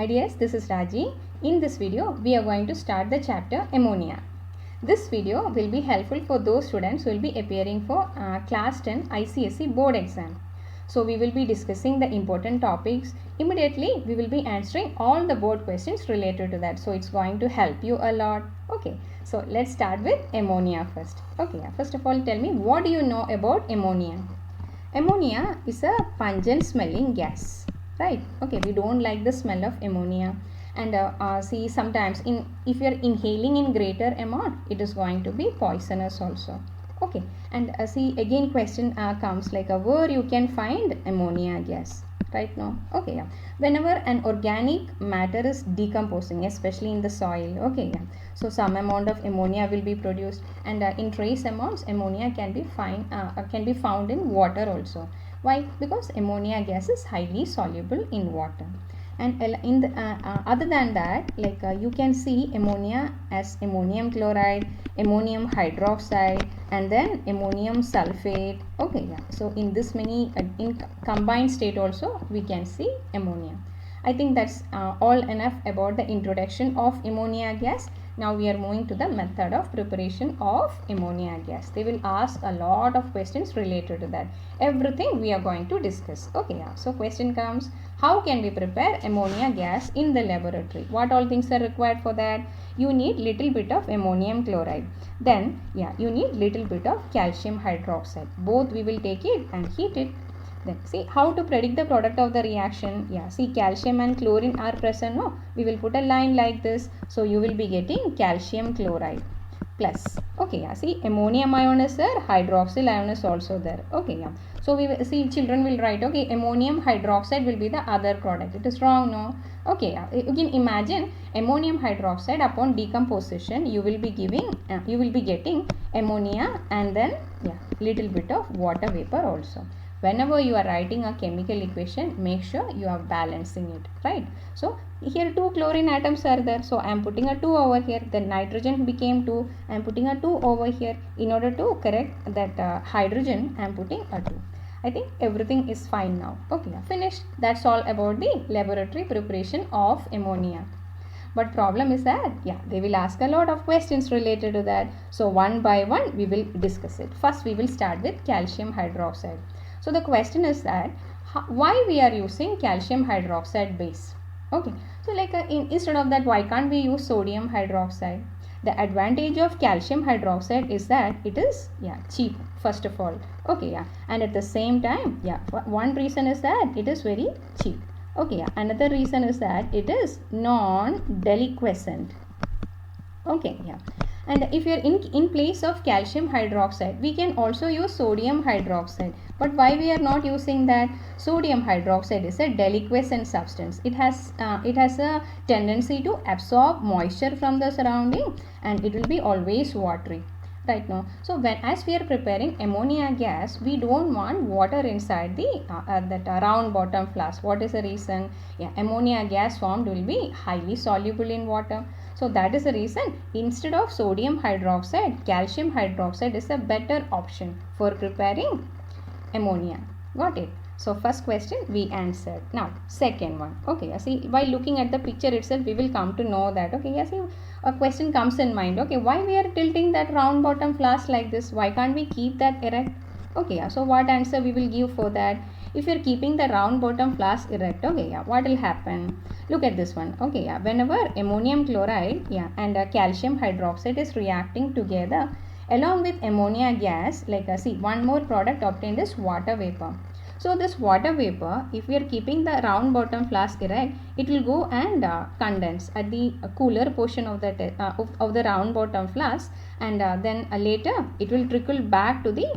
Hi dears, this is Raji. In this video, we are going to start the chapter Ammonia. This video will be helpful for those students who will be appearing for class 10 ICSE board exam. So we will be discussing the important topics. Immediately, we will be answering all the board questions related to that. So it's going to help you a lot. Okay, so let's start with ammonia first. Okay, first of all, tell me, what do you know about ammonia? Ammonia is a pungent smelling gas, right? Okay, we don't like the smell of ammonia, and see, sometimes if you are inhaling in greater amount, it is going to be poisonous also. Okay, and see, again question comes like where you can find ammonia gas right now. Okay, yeah, whenever an organic matter is decomposing, especially in the soil. Okay, yeah, so some amount of ammonia will be produced, and in trace amounts ammonia can be found in water also. Why? Because ammonia gas is highly soluble in water. And in the, other than that, like you can see ammonia as ammonium chloride, ammonium hydroxide, and then ammonium sulfate. Okay, yeah, so in this many in combined state also we can see ammonia. I think that's all enough about the introduction of ammonia gas. Now we are moving to the method of preparation of ammonia gas. They will ask a lot of questions related to that. Everything we are going to discuss. Okay, yeah. So question comes, how can we prepare ammonia gas in the laboratory? What all things are required for that? You need little bit of ammonium chloride. Then, yeah, you need little bit of calcium hydroxide. Both we will take it and heat it. Then see how to predict the product of the reaction. Yeah, see, calcium and chlorine are present. No, we will put a line like this. So you will be getting calcium chloride plus. Okay, yeah, see, ammonium ion is there, hydroxyl ion is also there. Okay, yeah, so we will see, children will write, okay, ammonium hydroxide will be the other product. It is wrong, no? Okay, yeah, you can imagine ammonium hydroxide, upon decomposition you will be getting ammonia and then, yeah, little bit of water vapor also. Whenever you are writing a chemical equation, make sure you are balancing it, right? So here 2 chlorine atoms are there, so I am putting a 2 over here. Then nitrogen became 2, I am putting a 2 over here. In order to correct that hydrogen, I am putting a 2. I think everything is fine now. Okay, finished. That's all about the laboratory preparation of ammonia. But problem is that, yeah, they will ask a lot of questions related to that. So one by one we will discuss it. First we will start with calcium hydroxide. So the question is that why we are using calcium hydroxide base? Okay, so like instead of that, why can't we use sodium hydroxide? The advantage of calcium hydroxide is that it is, yeah, cheap first of all. Okay, yeah, and at the same time, yeah, one reason is that it is very cheap. Okay, yeah, another reason is that it is non-deliquescent. Okay, yeah, and if you are in place of calcium hydroxide, we can also use sodium hydroxide. But why we are not using that? Sodium hydroxide is a deliquescent substance. It has a tendency to absorb moisture from the surrounding, and it will be always watery right now. So as we are preparing ammonia gas, we don't want water inside the that round bottom flask. What is the reason? Yeah, ammonia gas formed will be highly soluble in water. So that is the reason, instead of sodium hydroxide, calcium hydroxide is a better option for preparing ammonia. Got it? So first question we answered. Now second one. Okay, see, by looking at the picture itself, we will come to know that, okay, yeah, see, a question comes in mind. Okay, why we are tilting that round bottom flask like this? Why can't we keep that erect? Okay, yeah, so what answer we will give for that? If you are keeping the round bottom flask erect, okay, yeah, what will happen? Look at this one. Okay, yeah, whenever ammonium chloride, yeah, and calcium hydroxide is reacting together along with ammonia gas, like see, one more product obtained is water vapor. So this water vapor, if we are keeping the round bottom flask erect, it will go and condense at the cooler portion of the of the round bottom flask, and then later it will trickle back to the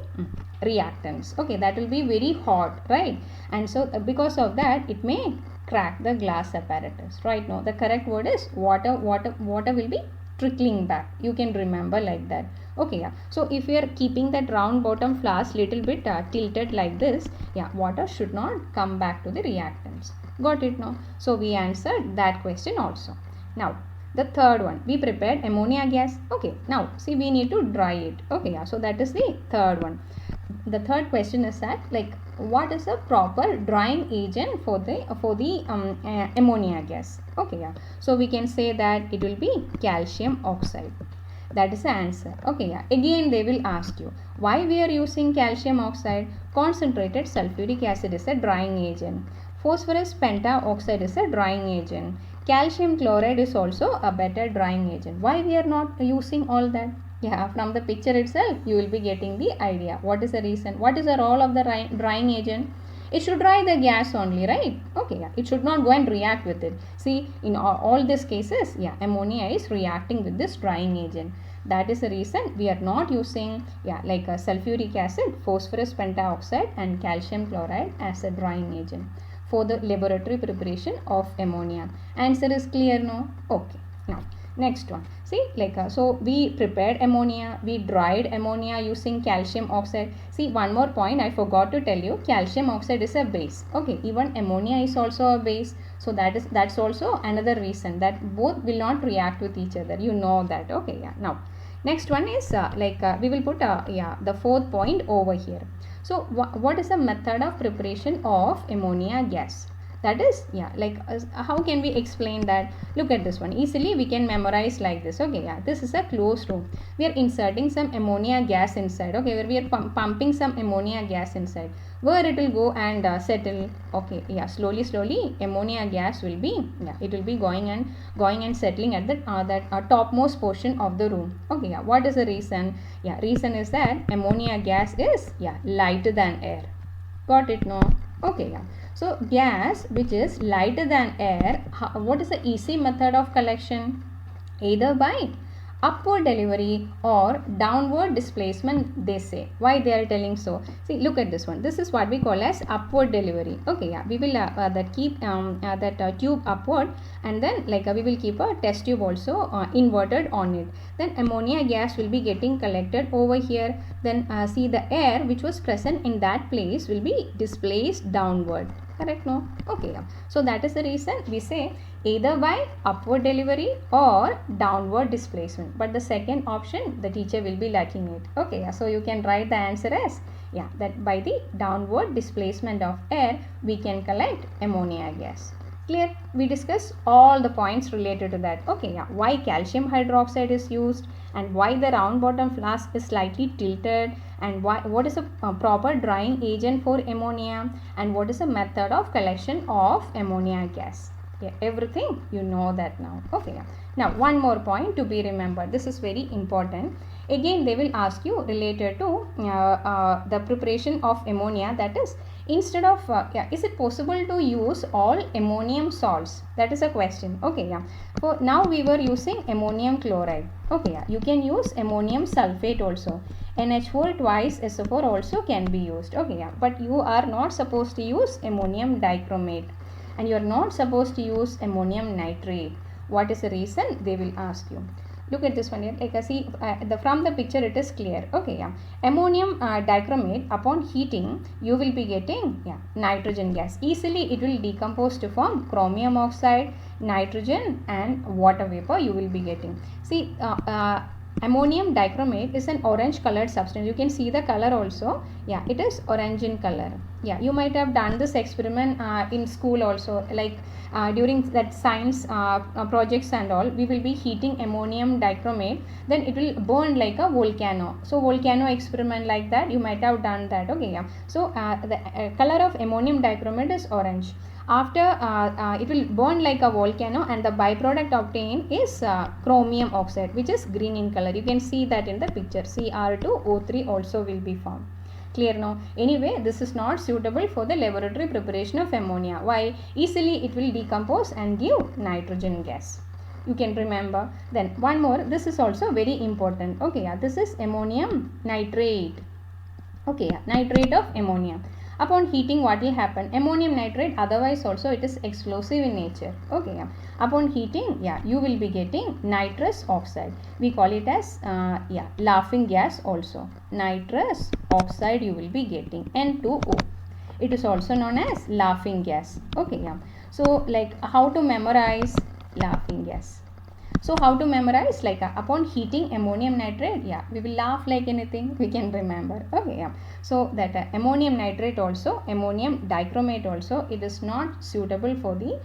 reactants. Okay, that will be very hot, right? And so because of that, it may crack the glass apparatus. Right now, the correct word is water will be trickling back. You can remember like that. Okay, yeah, so if we are keeping that round bottom flask little bit tilted like this, yeah, water should not come back to the reactants. Got it now? So we answered that question also. Now the third one, we prepared ammonia gas. Okay, now see, we need to dry it. Okay, yeah, so that is the third one. the third question is that, like, what is a proper drying agent for the ammonia gas? Okay, yeah. So we can say that it will be calcium oxide. That is the answer. Okay, yeah. Again they will ask you why we are using calcium oxide. Concentrated sulfuric acid is a drying agent. Phosphorus pentaoxide is a drying agent. Calcium chloride is also a better drying agent. Why we are not using all that? Yeah, from the picture itself you will be getting the idea. What is the reason? What is the role of the drying agent? It should dry the gas only, right? Okay, yeah. It should not go and react with it. See, in all these cases, yeah, ammonia is reacting with this drying agent. That is the reason we are not using, yeah, like a sulfuric acid, phosphorus pentaoxide and calcium chloride as a drying agent for the laboratory preparation of ammonia. Answer is clear, no? Okay. Now, next one. See, like, so we prepared ammonia, we dried ammonia using calcium oxide. See, one more point I forgot to tell you, calcium oxide is a base. Okay, even ammonia is also a base. So that's also another reason that both will not react with each other. You know that. Okay, yeah. Now, next one is we will put yeah, the fourth point over here. So what is the method of preparation of ammonia gas? That is, yeah, like how can we explain that? Look at this one. Easily we can memorize like this. Okay, yeah, this is a closed room. We are inserting some ammonia gas inside. Okay, where we are pumping some ammonia gas inside, where it will go and settle. Okay, yeah, slowly ammonia gas will be, yeah, it will be going and settling at the that topmost portion of the room. Okay, yeah, what is the reason? Yeah, reason is that ammonia gas is, yeah, lighter than air. Got it, no? Okay, yeah. So gas which is lighter than air, what is the easy method of collection? Either by upward delivery or downward displacement, they say. Why they are telling so? See, look at this one. This is what we call as upward delivery. Okay, yeah, we will keep that tube upward, and then like we will keep a test tube also inverted on it. Then ammonia gas will be getting collected over here. Then see, the air which was present in that place will be displaced downward. Correct, no? Okay, yeah. So that is the reason we say either by upward delivery or downward displacement. But the second option, the teacher will be lacking it. Okay, yeah. So you can write the answer as, yeah, that by the downward displacement of air, we can collect ammonia gas. Clear? We discussed all the points related to that. Okay, yeah. Why calcium hydroxide is used, and why the round bottom flask is slightly tilted, and what is a proper drying agent for ammonia, and what is the method of collection of ammonia gas. Yeah, everything you know that now. Okay, yeah. Now one more point to be remembered. This is very important. Again they will ask you related to the preparation of ammonia, that is, instead of yeah, is it possible to use all ammonium salts? That is a question. Okay, yeah. For now we were using ammonium chloride. Okay, yeah. You can use ammonium sulfate also. NH4 twice SO4 also can be used. Okay, yeah. But you are not supposed to use ammonium dichromate, and you are not supposed to use ammonium nitrate. What is the reason? They will ask you. Look at this one here. Like see, from the picture it is clear. Okay, yeah. Ammonium dichromate, upon heating, you will be getting, yeah, nitrogen gas. Easily it will decompose to form chromium oxide, nitrogen, and water vapor you will be getting. See, ammonium dichromate is an orange colored substance. You can see the color also. Yeah, it is orange in color. Yeah, you might have done this experiment in school also, like during that science projects and all. We will be heating ammonium dichromate, then it will burn like a volcano. So volcano experiment like that, you might have done that. Okay, yeah. So the color of ammonium dichromate is orange. After it will burn like a volcano, and the byproduct obtained is chromium oxide, which is green in color. You can see that in the picture. Cr2O3 also will be formed. Clear now? Anyway, this is not suitable for the laboratory preparation of ammonia. Why? Easily it will decompose and give nitrogen gas. You can remember. Then one more. This is also very important. Okay, yeah. This is ammonium nitrate. Okay, yeah. Nitrate of ammonia. Upon heating, what will happen? Ammonium nitrate, otherwise also it is explosive in nature. Okay, yeah. Upon heating, yeah, you will be getting nitrous oxide. We call it as yeah, laughing gas also. Nitrous oxide you will be getting, N2O. It is also known as laughing gas. Okay, yeah. So like how to memorize laughing gas? So how to memorize? Like upon heating ammonium nitrate, yeah, we will laugh like anything, we can remember. Okay, yeah. So that ammonium nitrate also, ammonium dichromate also, it is not suitable for the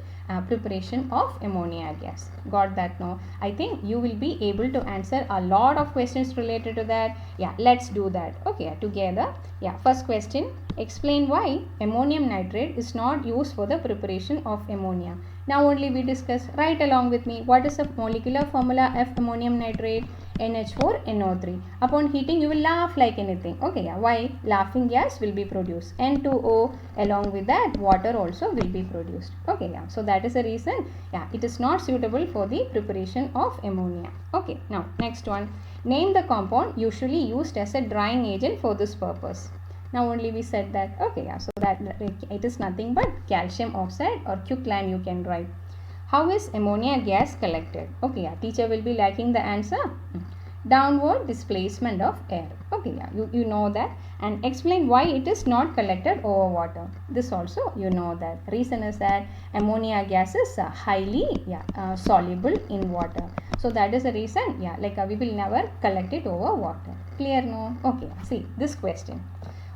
preparation of ammonia gas. Got that? No, I think you will be able to answer a lot of questions related to that. Yeah, let's do that. Okay, together. Yeah, first question, explain why ammonium nitrate is not used for the preparation of ammonia. Now only we discuss. Write along with me. What is the molecular formula of ammonium nitrate? NH4NO3. Upon heating, you will laugh like anything. Okay, yeah. Why? Laughing gas will be produced. N2O, along with that, water also will be produced. Okay, yeah. So that is the reason. Yeah, it is not suitable for the preparation of ammonia. Okay, now next one. Name the compound usually used as a drying agent for this purpose. Now only we said that. Okay, yeah. So that it is nothing but calcium oxide or quicklime you can write. How is ammonia gas collected? Okay, yeah, teacher will be liking the answer. Downward displacement of air. Okay, yeah, you know that. And explain why it is not collected over water. This also you know that. Reason is that ammonia gas is highly soluble in water. So that is the reason, yeah, like we will never collect it over water. Clear? No? Okay, see this question.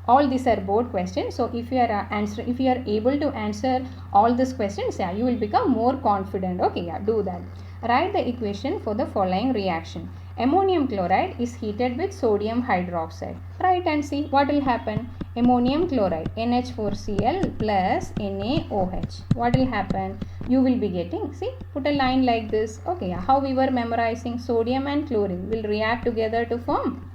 All these are board questions, so if you are able to answer all these questions, yeah, you will become more confident. Okay, yeah, do that. Write the equation for the following reaction. Ammonium chloride is heated with sodium hydroxide. Write and see what will happen. Ammonium chloride, NH4Cl plus NaOH. What will happen? You will be getting, see, put a line like this. Okay, yeah, how we were memorizing, sodium and chlorine will react together to form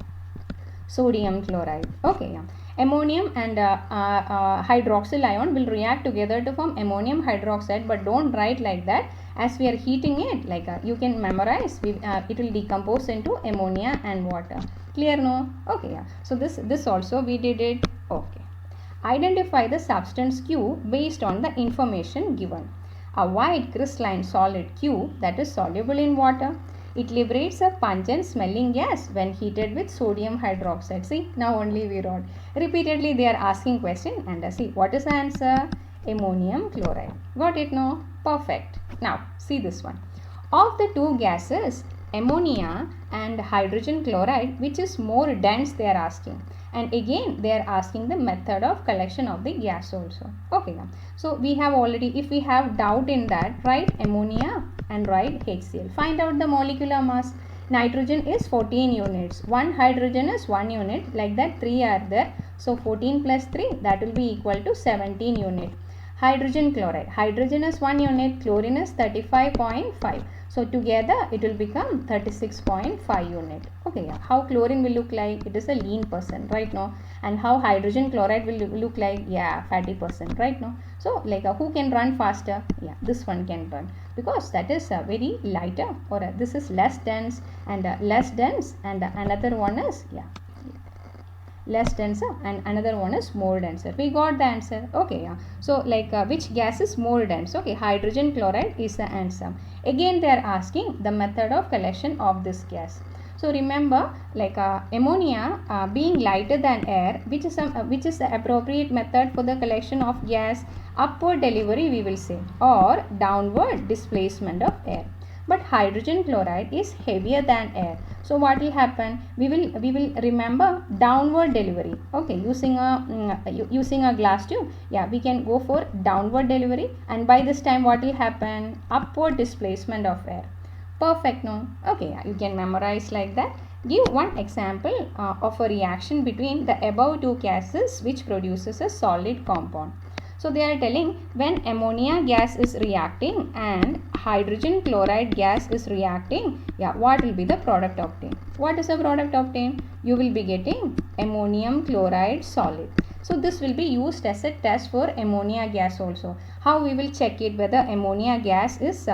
sodium chloride. Okay, yeah. Ammonium and hydroxyl ion will react together to form ammonium hydroxide, but don't write like that. As we are heating it, like you can memorize, it will decompose into ammonia and water. Clear? No? Okay, yeah. So this also we did it. Okay. Identify the substance Q based on the information given. A white crystalline solid Q that is soluble in water. It liberates a pungent smelling gas when heated with sodium hydroxide. See, now only we wrote. Repeatedly they are asking question and see what is the answer? Ammonium chloride. Got it? No? Perfect. Now see this one. Of the two gases, ammonia and hydrogen chloride, which is more dense, they are asking. And again they are asking the method of collection of the gas also. Okay, now so we have already, if we have doubt in that, write ammonia and write HCl. Find out the molecular mass. Nitrogen is 14 units, 1 hydrogen is 1 unit, like that 3 are there. So 14 plus 3, that will be equal to 17 unit. Hydrogen chloride, hydrogen is 1 unit, chlorine is 35.5. So together it will become 36.5 unit. Okay, yeah. How chlorine will look like? It is a lean person, right? No. And how hydrogen chloride will look like? Yeah, fatty person, right? No. So like who can run faster? Yeah, this one can run, because that is very lighter, or this is less dense, and another one is less denser, and another one is more denser. We got the answer. Okay, yeah. So like which gas is more dense? Okay, hydrogen chloride is the answer. Again they are asking the method of collection of this gas. So remember, like ammonia being lighter than air, which is the appropriate method for the collection of gas? Upward delivery we will say, or downward displacement of air. But hydrogen chloride is heavier than air. So what will happen? We will remember downward delivery. Okay, using a glass tube. Yeah, we can go for downward delivery, and by this time what will happen? Upward displacement of air. Perfect, no? Okay, you can memorize like that. Give one example of a reaction between the above two gases which produces a solid compound. So they are telling, when ammonia gas is reacting and hydrogen chloride gas is reacting, yeah, what will be the product obtained? What is the product obtained? You will be getting ammonium chloride solid. So this will be used as a test for ammonia gas also. How we will check it whether ammonia gas is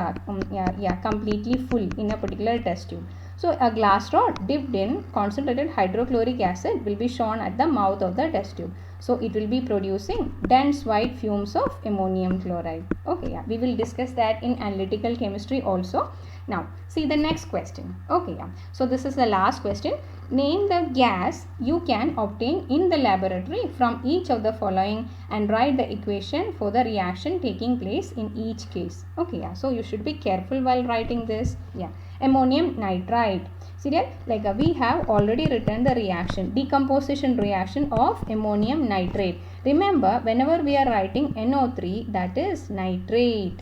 completely full in a particular test tube. So a glass rod dipped in concentrated hydrochloric acid will be shown at the mouth of the test tube. So it will be producing dense white fumes of ammonium chloride. Okay, yeah, we will discuss that in analytical chemistry also. Now see the next question. Okay, yeah. So this is the last question. Name the gas you can obtain in the laboratory from each of the following and write the equation for the reaction taking place in each case. Okay, yeah. So you should be careful while writing this. Yeah. Ammonium nitrite. See there, like we have already written the reaction, decomposition reaction of ammonium nitrate. Remember, whenever we are writing NO3, that is nitrate.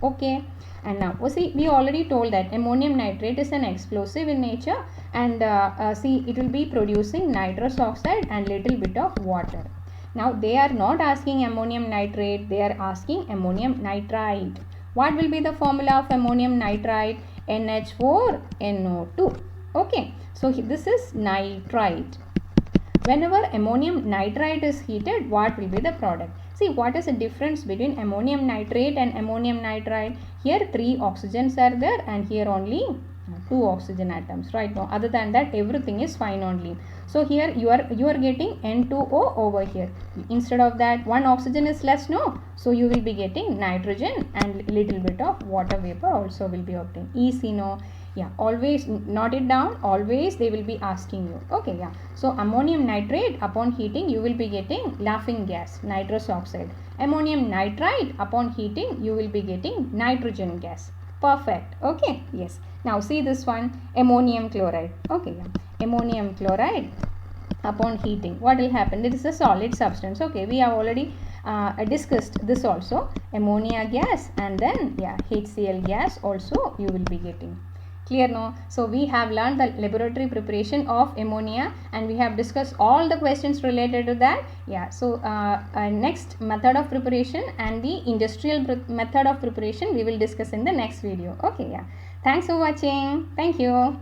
Okay. And now see, we already told that ammonium nitrate is an explosive in nature, and see, it will be producing nitrous oxide and little bit of water. Now they are not asking ammonium nitrate, they are asking ammonium nitrite. What will be the formula of ammonium nitrite? NH4NO2. Okay, so this is nitrite. Whenever ammonium nitrite is heated, what will be the product? See, what is the difference between ammonium nitrate and ammonium nitrite? Here 3 oxygens are there, and here only 2 oxygen atoms, right? Now, other than that, everything is fine only. So here you are getting N2O over here. Instead of that, 1 oxygen is less, no? So you will be getting nitrogen and little bit of water vapor also will be obtained. Easy, no? Yeah, always note it down. Always they will be asking you. Okay, yeah. So ammonium nitrate, upon heating you will be getting laughing gas, nitrous oxide. Ammonium nitrite, upon heating you will be getting nitrogen gas. Perfect. Okay, yes. Now see this one, ammonium chloride. Okay, yeah. Ammonium chloride, upon heating, what will happen? It is a solid substance. Okay, we have already discussed this also. Ammonia gas, and then yeah, HCl gas also you will be getting. Clear, no? So we have learned the laboratory preparation of ammonia, and we have discussed all the questions related to that. Yeah, so next method of preparation and the industrial method of preparation we will discuss in the next video. Okay, yeah. Thanks for watching. Thank you.